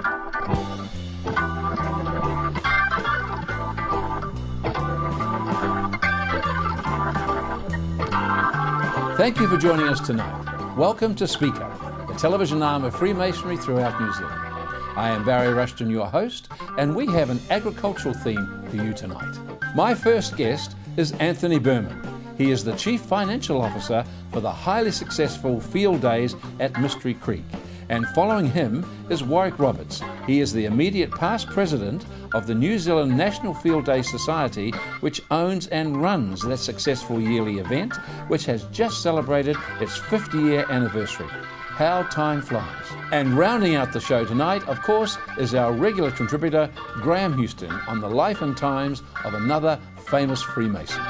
Thank you for joining us tonight. Welcome to Speak Up, the television arm of Freemasonry throughout New Zealand. I am Barry Rushton, your host, and we have an agricultural theme for you tonight. My first guest is Anthony Berman. He is the Chief Financial Officer for the highly successful Field Days at Mystery Creek. And following him is Warwick Roberts. He is the immediate past president of the New Zealand National Field Day Society, which owns and runs that successful yearly event, which has just celebrated its 50-year anniversary. How time flies. And rounding out the show tonight, of course, is our regular contributor, Graham Houston, on the life and times of another famous Freemason.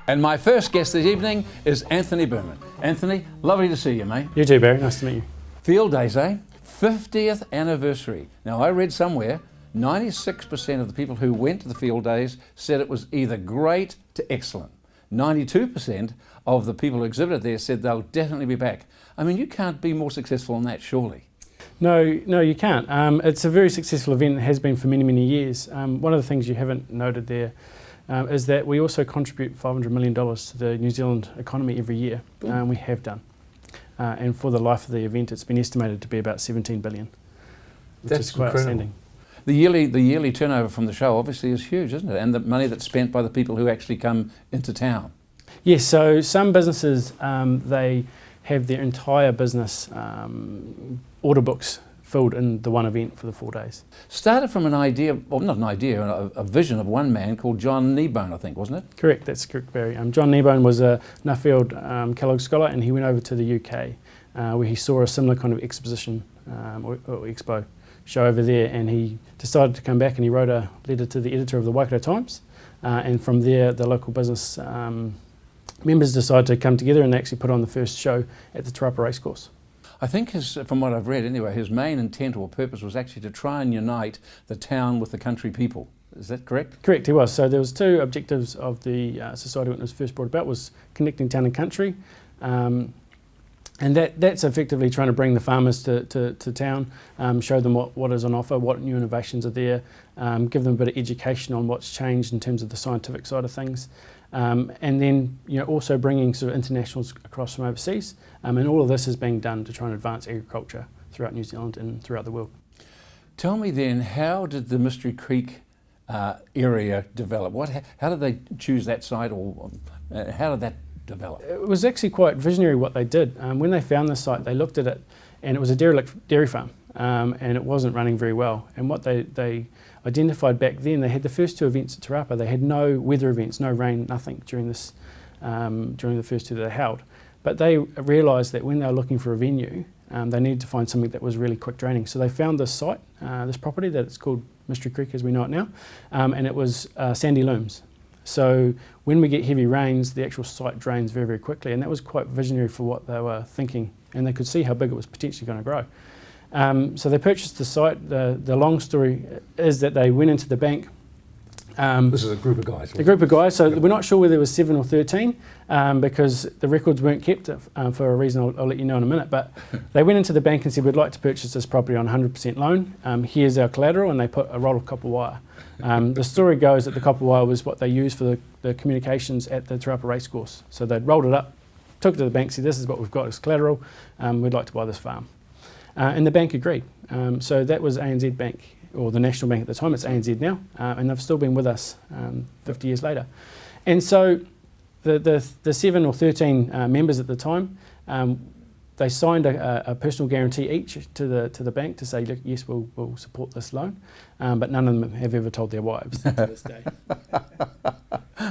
And my first guest this evening is Anthony Berman. Anthony, lovely to see you, mate. You too, Barry. Nice to meet you. Field Days, eh? 50th anniversary. Now, I read somewhere 96% of the people who went to the Field Days said it was either great to excellent. 92% of the people who exhibited there said they'll definitely be back. I mean, you can't be more successful than that, surely. No, you can't. It's a very successful event. It has been for many, many years. One of the things you haven't noted there is that we also contribute $500 million to the New Zealand economy every year. We have done. And for the life of the event, it's been estimated to be about $17 billion, which is quite outstanding. The yearly turnover from the show obviously is huge, isn't it? And the money that's spent by the people who actually come into town. Yes, so some businesses, they have their entire business order books filled in the one event for the 4 days. Started from an idea, well not an idea, a vision of one man called John Kneebone, I think, wasn't it? Correct, that's correct, Barry. John Kneebone was a Nuffield Kellogg scholar, and he went over to the UK where he saw a similar kind of exposition or expo show over there, and he decided to come back and he wrote a letter to the editor of the Waikato Times, and from there the local business members decided to come together and actually put on the first show at the Te Rapa Racecourse. I think, from what I've read anyway, his main intent or purpose was actually to try and unite the town with the country people. Is that correct? Correct, he was. So there was two objectives of the society when it was first brought about, was connecting town and country, and that's effectively trying to bring the farmers to town, show them what is on offer, what new innovations are there, give them a bit of education on what's changed in terms of the scientific side of things. And then also bringing sort of internationals across from overseas, and all of this is being done to try and advance agriculture throughout New Zealand and throughout the world. Tell me then, how did the Mystery Creek area develop? How did they choose that site, or how did that develop? It was actually quite visionary what they did. When they found the site, they looked at it, and it was a derelict dairy farm, and it wasn't running very well. And what they identified back then, they had the first two events at Te Rapa. They had no weather events, no rain, nothing during this during the first two that they held. But they realised that when they were looking for a venue, they needed to find something that was really quick draining. So they found this site, this property that it's called Mystery Creek as we know it now, and it was sandy looms. So when we get heavy rains, the actual site drains very, very quickly, and that was quite visionary for what they were thinking, and they could see how big it was potentially going to grow. So they purchased the site. The long story is that they went into the bank. This is a group of guys. A group of guys. So we're not sure whether there was 7 or 13 because the records weren't kept for a reason I'll let you know in a minute. But they went into the bank and said, we'd like to purchase this property on 100% loan. Here's our collateral, and they put a roll of copper wire. The story goes that the copper wire was what they used for the communications at the Te Rapa Racecourse. So they'd rolled it up, took it to the bank, said, this is what we've got as collateral. We'd like to buy this farm. And the bank agreed. So that was ANZ Bank, or the National Bank at the time. It's ANZ now, and they've still been with us 50 years later. And so the 7 or 13 members at the time, they signed a personal guarantee each to the bank to say, look, yes, we'll support this loan, but none of them have ever told their wives to this day.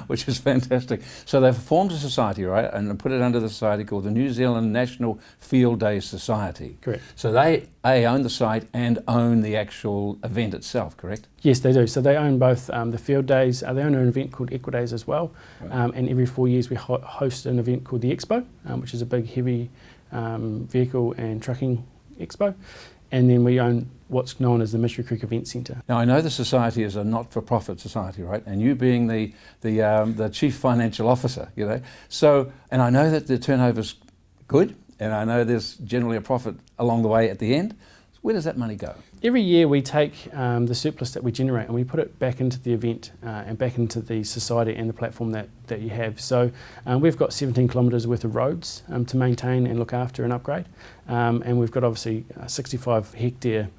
Which is fantastic. So they've formed a society, right, and put it under the society called the New Zealand National Field Day Society. Correct. So they own the site and own the actual event itself, correct? Yes, they do. So they own both the Field Days. They own an event called Equidays as well. Right. And every 4 years we host an event called the Expo, which is a big, heavy vehicle and trucking expo. And then we own what's known as the Mystery Creek Event Centre. Now I know the society is a not-for-profit society, right? And you being the chief financial officer, So, and I know that the turnover's good, and I know there's generally a profit along the way at the end. Where does that money go? Every year we take the surplus that we generate and we put it back into the event and back into the society and the platform that you have. So we've got 17 kilometres worth of roads to maintain and look after and upgrade. And we've got obviously a 65 hectare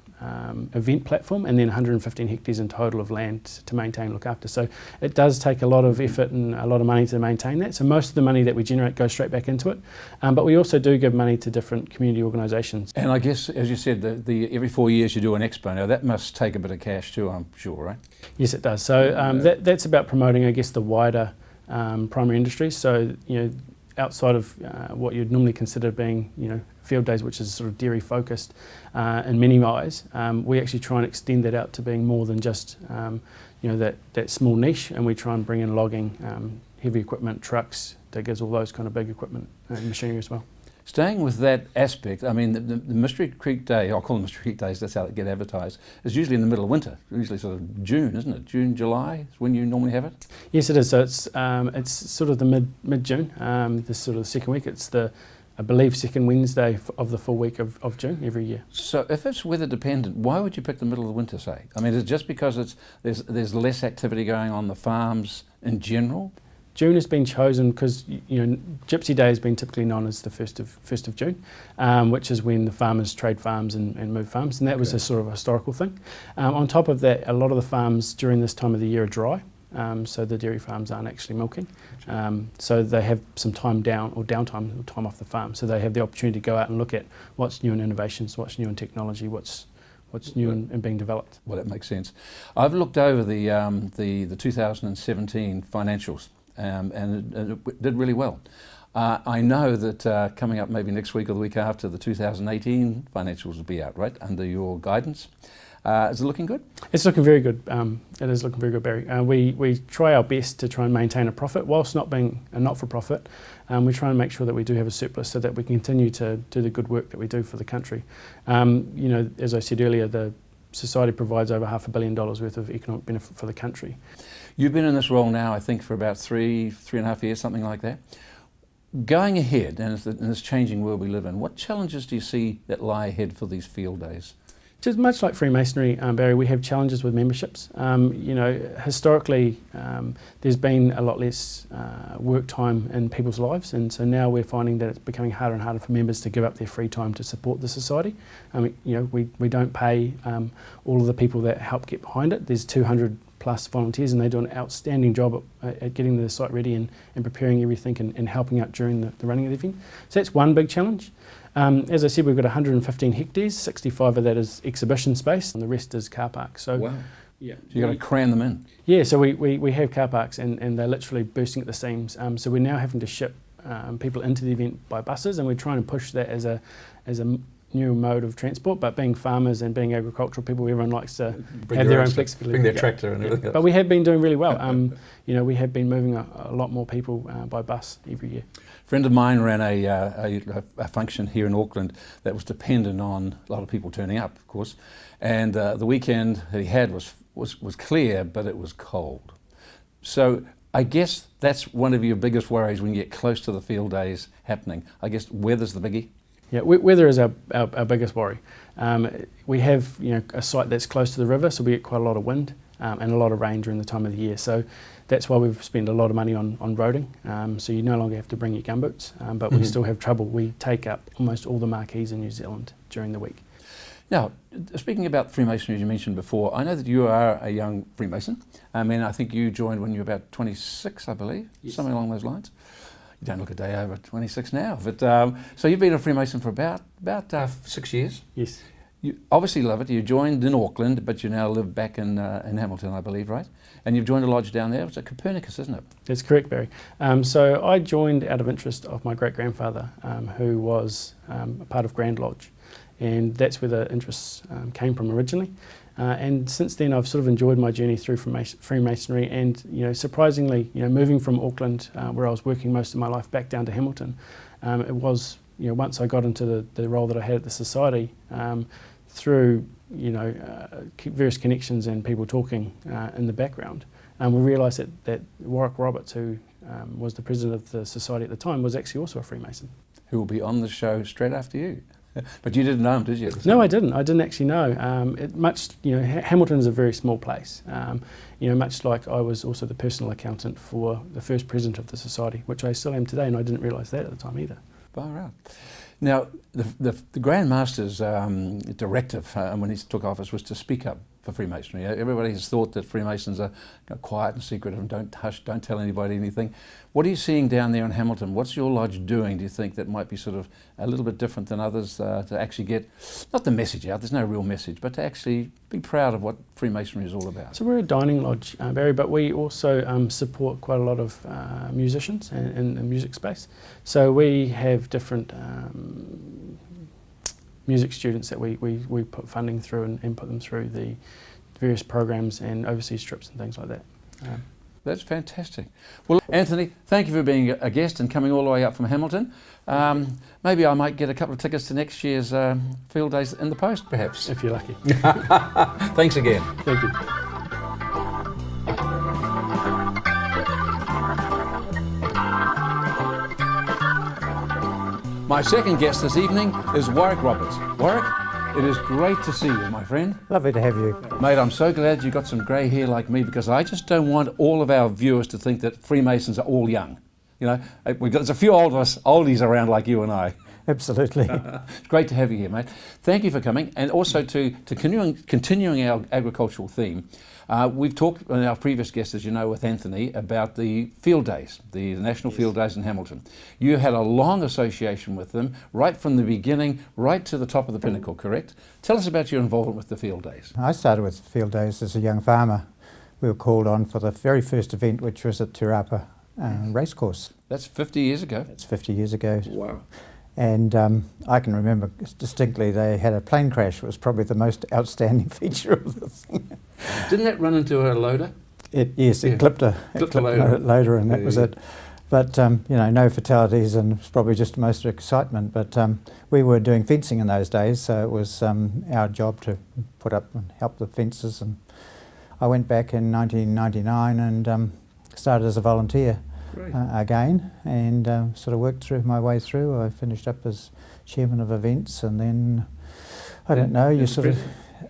event platform and then 115 hectares in total of land to maintain and look after. So it does take a lot of effort and a lot of money to maintain that. So most of the money that we generate goes straight back into it. But we also do give money to different community organisations. And I guess, as you said, every 4 years you do an expo. Now that must take a bit of cash too, I'm sure, right? Yes, it does. So that's about promoting, I guess, the wider primary industry. So, outside of what you'd normally consider being, field days, which is sort of dairy focused in many eyes, we actually try and extend that out to being more than just, that small niche, and we try and bring in logging, heavy equipment, trucks, diggers, all those kind of big equipment and machinery as well. Staying with that aspect, I mean, the Mystery Creek Day, I'll call them Mystery Creek Days, that's how they get advertised, is usually in the middle of winter, usually sort of June, isn't it? June, July is when you normally have it? Yes, it is. So it's sort of the mid-June, this sort of second week. It's I believe, second Wednesday of the full week of June every year. So if it's weather dependent, why would you pick the middle of the winter, say? I mean, is it just because there's less activity going on the farms in general? June has been chosen because Gypsy Day has been typically known as the 1st of June, which is when the farmers trade farms and move farms, and that was a sort of historical thing. On top of that, a lot of the farms during this time of the year are dry, so the dairy farms aren't actually milking, so they have some time downtime or time off the farm, so they have the opportunity to go out and look at what's new in innovations, what's new in technology, what's new and being developed. Well, that makes sense. I've looked over the 2017 financials. And it did really well. I know that coming up maybe next week or the week after, the 2018 financials will be out, right, under your guidance. Is it looking good? It's looking very good. It is looking very good, Barry. We try our best to try and maintain a profit whilst not being a not-for-profit. We try and make sure that we do have a surplus so that we continue to do the good work that we do for the country. As I said earlier, the Society provides over $500 million worth of economic benefit for the country. You've been in this role now, I think, for about three and a half years, something like that. Going ahead, and in this changing world we live in, what challenges do you see that lie ahead for these field days? Just much like Freemasonry, Barry, we have challenges with memberships. Historically, there's been a lot less work time in people's lives, and so now we're finding that it's becoming harder and harder for members to give up their free time to support the society. We don't pay all of the people that help get behind it. There's 200 plus volunteers, and they do an outstanding job at getting the site ready and preparing everything and helping out during the running of the event. So that's one big challenge. As I said, we've got 115 hectares, 65 of that is exhibition space, and the rest is car parks. So, wow. Yeah. So you've got to cram them in? Yeah, so we have car parks and they're literally bursting at the seams. So we're now having to ship people into the event by buses, and we're trying to push that as a new mode of transport, but being farmers and being agricultural people, everyone likes to have their own flexibility. Bring their tractor and everything else. But we have been doing really well. We have been moving a lot more people by bus every year. A friend of mine ran a function here in Auckland that was dependent on a lot of people turning up, of course, and the weekend that he had was clear, but it was cold. So I guess that's one of your biggest worries when you get close to the field days happening. I guess weather's the biggie. Yeah, weather is our biggest worry. We have a site that's close to the river, so we get quite a lot of wind and a lot of rain during the time of the year. So that's why we've spent a lot of money on roading. So you no longer have to bring your gumboots, but we still have trouble. We take up almost all the marquees in New Zealand during the week. Now, speaking about Freemasonry, as you mentioned before, I know that you are a young Freemason. I think you joined when you were about 26, I believe, yes. Something along those lines. You don't look a day over 26 now, but so you've been a Freemason for about 6 years. Yes. You obviously love it. You joined in Auckland, but you now live back in Hamilton, I believe, right? And you've joined a lodge down there. It's at Copernicus, isn't it? That's correct, Barry. So I joined out of interest of my great-grandfather, who was a part of Grand Lodge, and that's where the interests came from originally. And since then, I've sort of enjoyed my journey through Freemasonry, and surprisingly, moving from Auckland, where I was working most of my life, back down to Hamilton, it was once I got into the role that I had at the society, through various connections and people talking in the background, we realised that Warwick Roberts, who was the president of the society at the time, was actually also a Freemason. who will be on the show straight after you. But you didn't know him, did you? No, I didn't. I didn't actually know. Hamilton is a very small place. Much like I was also the personal accountant for the first president of the society, which I still am today, and I didn't realise that at the time either. Far out. Now, the Grand Master's directive when he took office was to speak up for Freemasonry. Everybody has thought that Freemasons are quiet and secretive and don't tell anybody anything. What are you seeing down there in Hamilton? What's your lodge doing, do you think, that might be sort of a little bit different than others to actually get, not the message out, there's no real message, but to actually be proud of what Freemasonry is all about? So we're a dining lodge, Barry, but we also support quite a lot of musicians in the music space. So we have different music students that we put funding through and put them through the various programs and overseas trips and things like that. That's fantastic. Well, Anthony, thank you for being a guest and coming all the way up from Hamilton. Maybe I might get a couple of tickets to next year's field days in the post, perhaps. If you're lucky. Thanks again. Thank you. My second guest this evening is Warwick Roberts. Warwick, it is great to see you, my friend. Lovely to have you. Mate, I'm so glad you got some grey hair like me, because I just don't want all of our viewers to think that Freemasons are all young. There's a few oldies around like you and I. Absolutely. It's great to have you here, mate. Thank you for coming, and also to continuing our agricultural theme. We've talked in our previous guest, as you know, with Anthony, about the field days, the National Field Days in Hamilton. You had a long association with them, right from the beginning, right to the top of the pinnacle, correct? Tell us about your involvement with the field days. I started with field days as a young farmer. We were called on for the very first event, which was at Te Rapa Racecourse. That's 50 years ago. That's 50 years ago. Wow. And I can remember distinctly they had a plane crash. It was probably the most outstanding feature of the thing. Didn't that run into a loader? Yes, it clipped a loader, and that was it. But, no fatalities, and it was probably just most excitement. But we were doing fencing in those days, so it was our job to put up and help the fences. And I went back in 1999 and started as a volunteer. Again, and sort of worked through my way through. I finished up as chairman of events, and then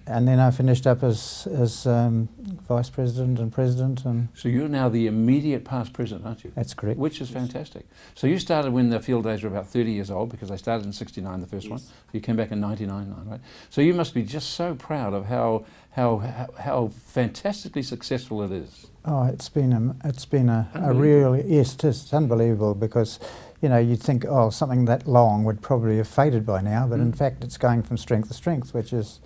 and then I finished up as vice president and president. And so you're now the immediate past president, aren't you? That's correct. Which is fantastic. So you started when the field days were about 30 years old, because they started in '69, the first one. So you came back in '99, right? So you must be just so proud of how fantastically successful it is. Oh, it's been a real, yes, it's unbelievable, because you'd think, something that long would probably have faded by now, but in fact it's going from strength to strength, which is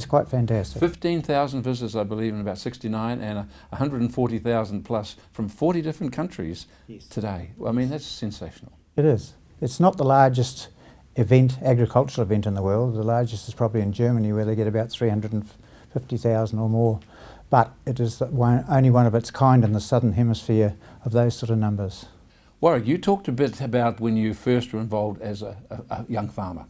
quite fantastic. 15,000 visitors, I believe, in about '69, and 140,000 plus from 40 different countries today. I mean, that's sensational. It is. It's not the largest agricultural event in the world. The largest is probably in Germany, where they get about 350,000 or more. But it is only one of its kind in the southern hemisphere of those sort of numbers. Warwick, you talked a bit about when you first were involved as a young farmer.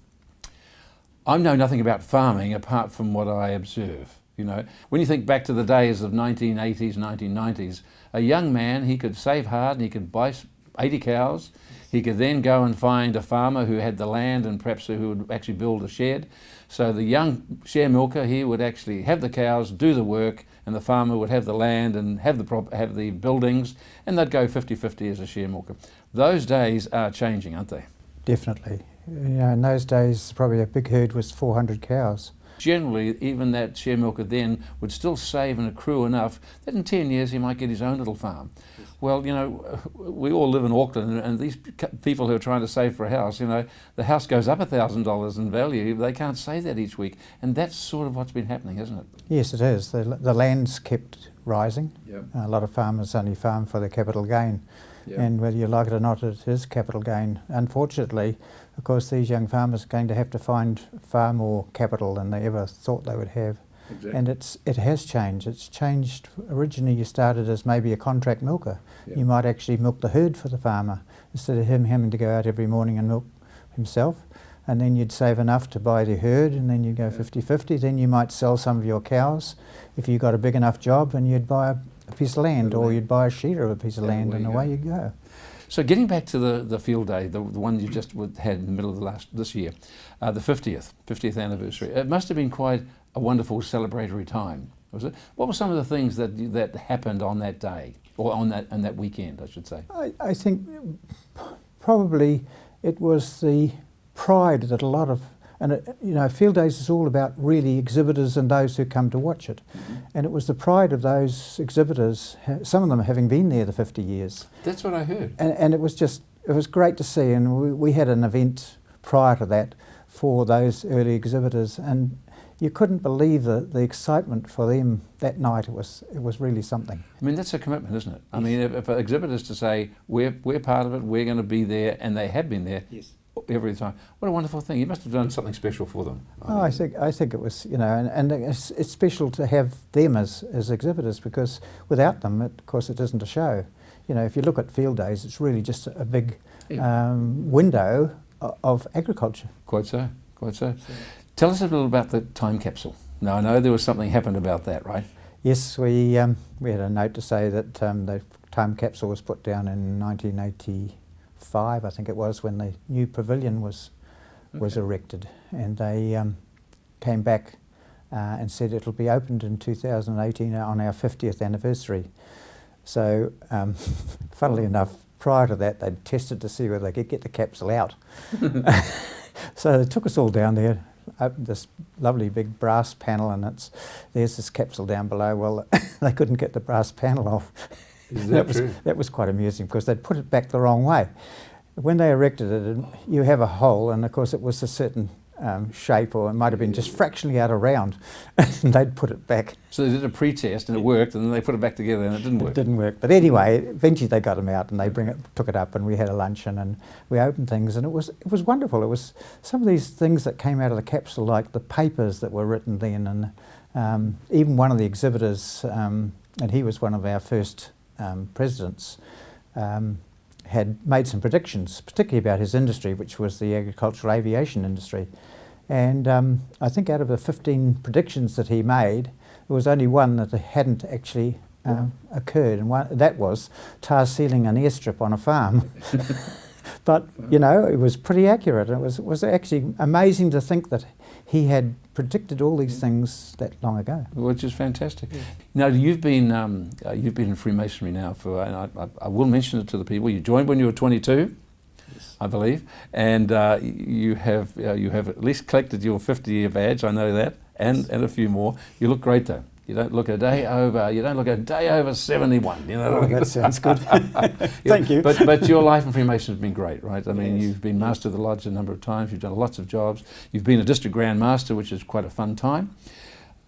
I know nothing about farming apart from what I observe. When you think back to the days of 1980s, 1990s, a young man, he could save hard and he could buy 80 cows. He could then go and find a farmer who had the land and perhaps who would actually build a shed. So the young share milker, he would actually have the cows, do the work, and the farmer would have the land and have the buildings, and they'd go 50-50 as a share milker. Those days are changing, aren't they? Definitely. In those days, probably a big herd was 400 cows. Generally, even that share milker then would still save and accrue enough that in 10 years he might get his own little farm. Well, we all live in Auckland, and these people who are trying to save for a house, the house goes up $1,000 in value. They can't say that each week, and that's sort of what's been happening, isn't it? Yes, it is. The land's kept rising. Yep. A lot of farmers only farm for their capital gain. Yep. And whether you like it or not, it is capital gain. Unfortunately, of course, these young farmers are going to have to find far more capital than they ever thought they would have. Exactly. And it has changed. It's changed. Originally, you started as maybe a contract milker. Yep. You might actually milk the herd for the farmer instead of him having to go out every morning and milk himself. And then you'd save enough to buy the herd, and then you go 50-50. Then you might sell some of your cows if you got a big enough job, and you'd buy a piece of land, or you'd buy a sheet of a piece of land, and away you go. So getting back to the field day, the one you just had in the middle of this year, the 50th anniversary, it must have been quite a wonderful celebratory time, was it? What were some of the things that happened on that day, or on that weekend, I should say? I think probably it was the pride that a lot of, and field days is all about really exhibitors and those who come to watch it. Mm-hmm. And it was the pride of those exhibitors, some of them having been there the 50 years. That's what I heard. And it was great to see, and we had an event prior to that for those early exhibitors, and you couldn't believe the excitement for them that night. It was really something. I mean, that's a commitment, isn't it? I mean, if an exhibitor is to say, we're part of it, we're going to be there, and they have been there every time, what a wonderful thing. You must have done something special for them. I think it was, and it's special to have them as exhibitors, because without them, of course, it isn't a show. If you look at field days, it's really just a big window of agriculture. Quite so. Tell us a little about the time capsule. Now, I know there was something happened about that, right? Yes, we had a note to say that the time capsule was put down in 1985, I think it was, when the new pavilion was erected, and they came back and said it'll be opened in 2018 on our 50th anniversary. So, funnily enough, prior to that, they'd tested to see whether they could get the capsule out. So they took us all down there, opened this lovely big brass panel, and there's this capsule down below. Well, they couldn't get the brass panel off. Is that true? That was quite amusing, because they'd put it back the wrong way. When they erected it, you have a hole, and of course it was a certain shape, or it might have been just fractionally out of round, and they'd put it back. So they did a pre-test and it worked, and then they put it back together and it didn't work. It didn't work. But anyway, eventually they got them out, and they took it up, and we had a luncheon, and we opened things, and it was wonderful. It was some of these things that came out of the capsule, like the papers that were written then, and even one of the exhibitors, and he was one of our first presidents, had made some predictions, particularly about his industry, which was the agricultural aviation industry. And I think out of the 15 predictions that he made, there was only one that hadn't actually occurred, and that was tar sealing an airstrip on a farm. But, it was pretty accurate. It was actually amazing to think that he had predicted all these things that long ago. Which is fantastic. Yeah. Now, you've been in Freemasonry now for, and I will mention it to the people, you joined when you were 22, yes, I believe, and you have at least collected your 50-year badge, I know that, and a few more. You look great though. You don't look a day over 71. That sounds good. Thank you. But your life in Freemasonry has been great, right? I mean, you've been Master of the Lodge a number of times. You've done lots of jobs. You've been a District Grand Master, which is quite a fun time.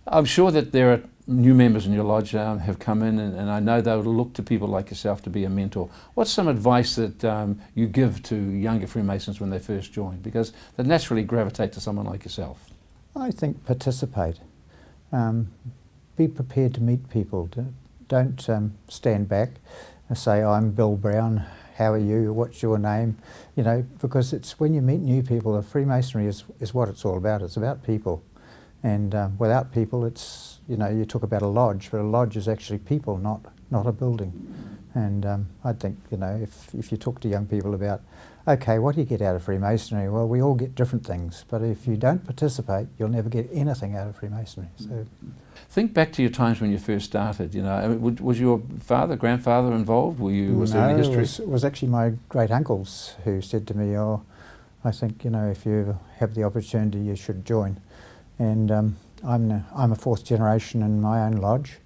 I'm sure that there are new members in your lodge have come in, and I know they would look to people like yourself to be a mentor. What's some advice that you give to younger Freemasons when they first join? Because they naturally gravitate to someone like yourself. I think participate. Be prepared to meet people. Don't stand back and say, I'm Bill Brown, how are you, what's your name? Because it's when you meet new people, Freemasonry is what it's all about. It's about people. And without people, it's, you talk about a lodge, but a lodge is actually people, not a building. And I think, if you talk to young people about, okay, what do you get out of Freemasonry? Well, we all get different things, but if you don't participate, you'll never get anything out of Freemasonry. So, think back to your times when you first started. Was your grandfather involved? Was there any history? It was actually my great uncles who said to me, "Oh, I think if you have the opportunity, you should join." And I'm a fourth generation in my own lodge,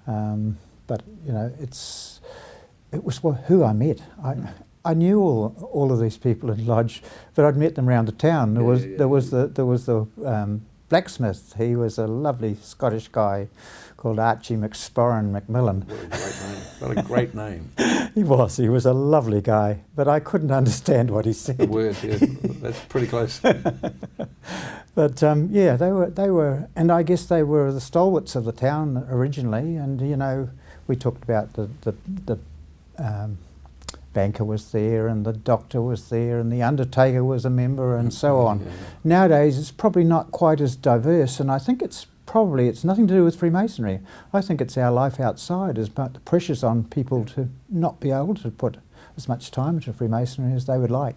but it was who I met. I knew all of these people in lodge, but I'd met them around the town. There was the blacksmith. He was a lovely Scottish guy called Archie McSporran Macmillan. What a great name. He was a lovely guy, but I couldn't understand what he said. The words, yeah, that's pretty close. But they were, and I guess they were the stalwarts of the town originally. And we talked about the banker was there, and the doctor was there, and the undertaker was a member, and so on. Yeah. Nowadays, it's probably not quite as diverse, and I think it's nothing to do with Freemasonry. I think it's our life outside, is about the pressures on people to not be able to put as much time to Freemasonry as they would like.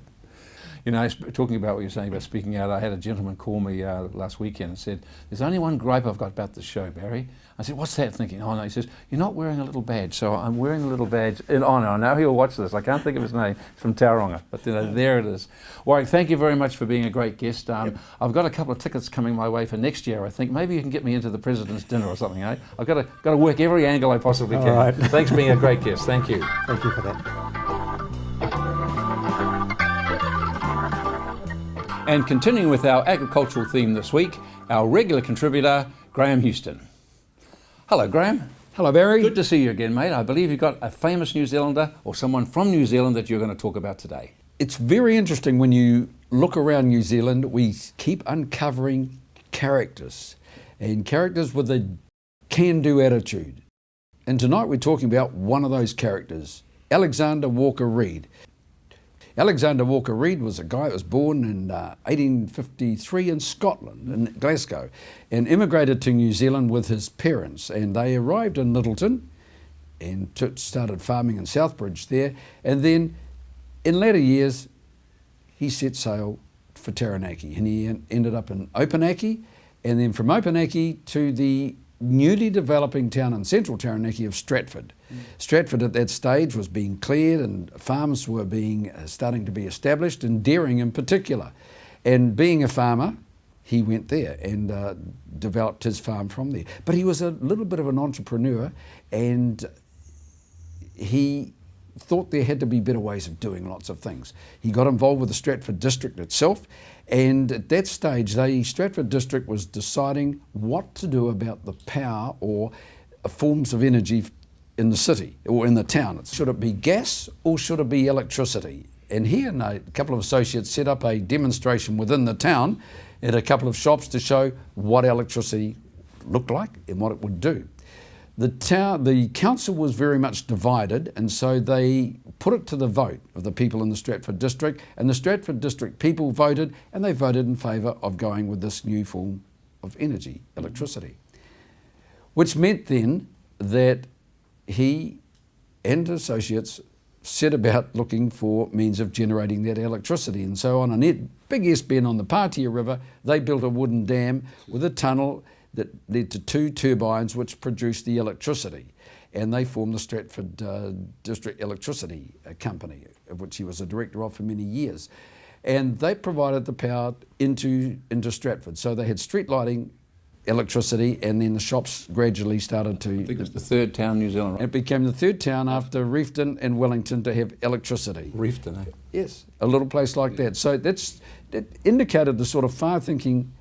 You know, talking about what you're saying about speaking out, I had a gentleman call me last weekend and said, "There's only one gripe I've got about the show, Barry." I said, "What's that?" Thinking, "Oh no," he says, "You're not wearing a little badge." So I'm wearing a little badge in honour. I know he'll watch this. I can't think of his name. It's from Tauranga, but there it is. Warwick, thank you very much for being a great guest. I've got a couple of tickets coming my way for next year. I think maybe you can get me into the President's Dinner or something. Eh? I've got to work every angle I possibly can. Right. Thanks for being a great guest. Thank you. Thank you for that. And continuing with our agricultural theme this week, our regular contributor, Graham Houston. Hello, Graham. Hello, Barry. Good to see you again, mate. I believe you've got a famous New Zealander or someone from New Zealand that you're going to talk about today. It's very interesting when you look around New Zealand, we keep uncovering characters and characters with a can-do attitude. And tonight we're talking about one of those characters, Alexander Walker Reid. Alexander Walker Reid was a guy that was born in 1853 in Scotland, in Glasgow, and immigrated to New Zealand with his parents. And they arrived in Littleton and started farming in Southbridge there. And then in later years, he set sail for Taranaki, and he ended up in Opunake, and then from Opunake to the newly developing town in central Taranaki of Stratford. Stratford at that stage was being cleared and farms were starting to be established, and dairying in particular. And being a farmer, he went there and developed his farm from there. But he was a little bit of an entrepreneur, and he thought there had to be better ways of doing lots of things. He got involved with the Stratford district itself, and at that stage the Stratford district was deciding what to do about the power or forms of energy in the city or in the town. Should it be gas or should it be electricity? And he and a couple of associates set up a demonstration within the town at a couple of shops to show what electricity looked like and what it would do. The council was very much divided, and so they put it to the vote of the people in the Stratford district, and the Stratford district people voted, and they voted in favour of going with this new form of energy, electricity. Which meant then that he and associates set about looking for means of generating that electricity. And so on a big S-bend on the Patia River, they built a wooden dam with a tunnel that led to 2 turbines which produced the electricity. And they formed the Stratford District Electricity Company, of which he was a director of for many years. And they provided the power into Stratford. So they had street lighting, electricity, and then the shops gradually started to... I think it's the third town in New Zealand, right? It became the third town after Reefton and Wellington to have electricity. Reefton, eh? Yes, a little place like that. So that indicated the sort of far-thinking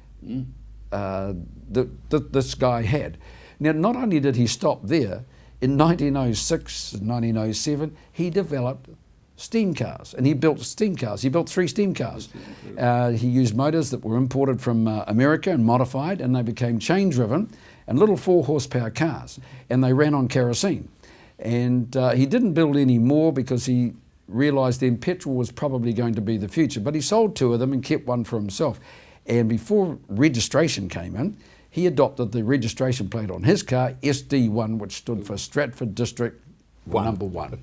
that this guy had. Now, not only did he stop there, in 1906 and 1907, he developed steam cars, and he built steam cars. He built 3 steam cars. He used motors that were imported from America and modified, and they became chain-driven and little 4-horsepower cars, and they ran on kerosene. And he didn't build any more because he realised then petrol was probably going to be the future, but he sold 2 of them and kept one for himself. And before registration came in, he adopted the registration plate on his car, SD1, which stood for Stratford District Number 1.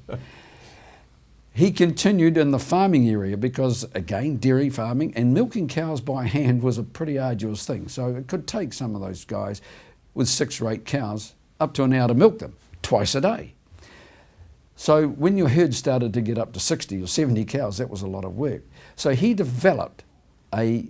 He continued in the farming area because, again, dairy farming and milking cows by hand was a pretty arduous thing. So it could take some of those guys with 6 or 8 cows up to an hour to milk them twice a day. So when your herd started to get up to 60 or 70 cows, that was a lot of work. So he developed a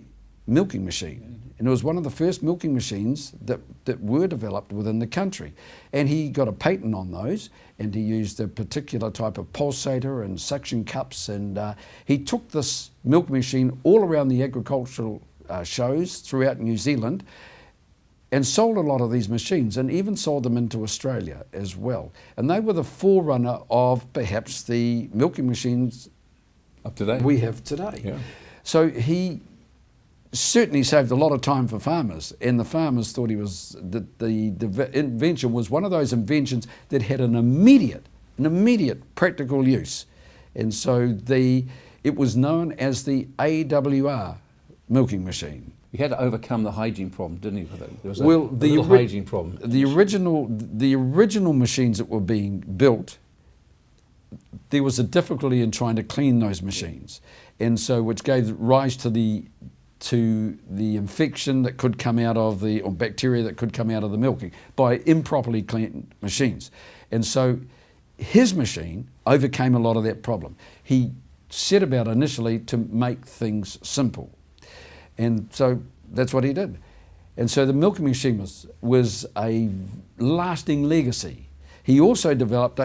milking machine. And it was one of the first milking machines that were developed within the country. And he got a patent on those, and he used a particular type of pulsator and suction cups, and he took this milk machine all around the agricultural shows throughout New Zealand and sold a lot of these machines, and even sold them into Australia as well. And they were the forerunner of perhaps the milking machines up to date we have today. Yeah. So he certainly saved a lot of time for farmers, and the farmers thought he was the invention was one of those inventions that had an immediate practical use, and so it was known as the AWR milking machine. He had to overcome the hygiene problem, didn't he? There was the hygiene problem. The original machines that were being built there was a difficulty in trying to clean those machines, and so which gave rise to the infection that could come out of or bacteria that could come out of the milking by improperly cleaned machines. And so his machine overcame a lot of that problem. He set about initially to make things simple. And so that's what he did. And so the milking machine was a lasting legacy. He also developed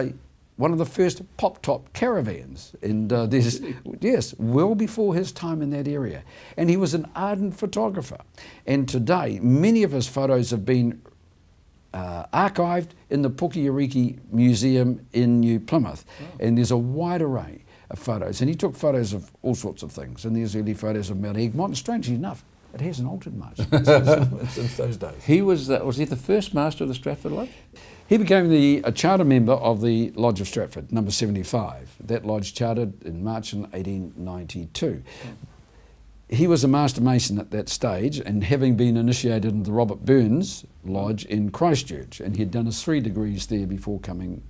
one of the first pop-top caravans, and yes, well before his time in that area. And he was an ardent photographer. And today, many of his photos have been archived in the Pukeariki Museum in New Plymouth. Oh. And there's a wide array of photos. And he took photos of all sorts of things. And there's early photos of Mount Egmont. And strangely enough, it hasn't altered much since those days. He was he the first master of the Stratford Lodge? He became a charter member of the Lodge of Stratford, number 75. That lodge chartered in March in 1892. He was a master mason at that stage, and having been initiated into the Robert Burns Lodge in Christchurch, and he'd done his 3 degrees there before becoming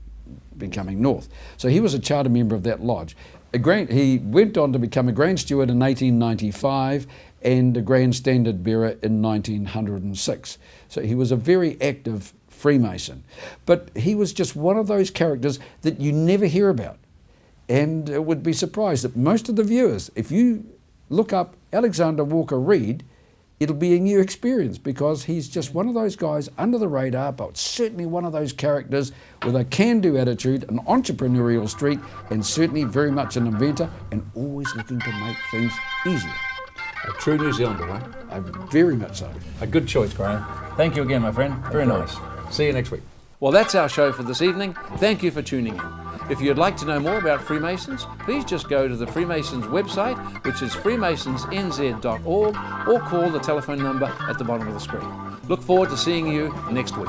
North. So he was a charter member of that lodge. He went on to become a Grand Steward in 1895 and a Grand Standard Bearer in 1906. So he was a very active Freemason. But he was just one of those characters that you never hear about. And it would be surprised that most of the viewers, if you look up Alexander Walker Reid, it'll be a new experience, because he's just one of those guys under the radar, but certainly one of those characters with a can-do attitude, an entrepreneurial streak, and certainly very much an inventor, and always looking to make things easier. A true New Zealander, right? Very much so. A good choice, Graham. Thank you again, my friend. Very nice. See you next week. Well, that's our show for this evening. Thank you for tuning in. If you'd like to know more about Freemasons, please just go to the Freemasons website, which is freemasonsnz.org, or call the telephone number at the bottom of the screen. Look forward to seeing you next week.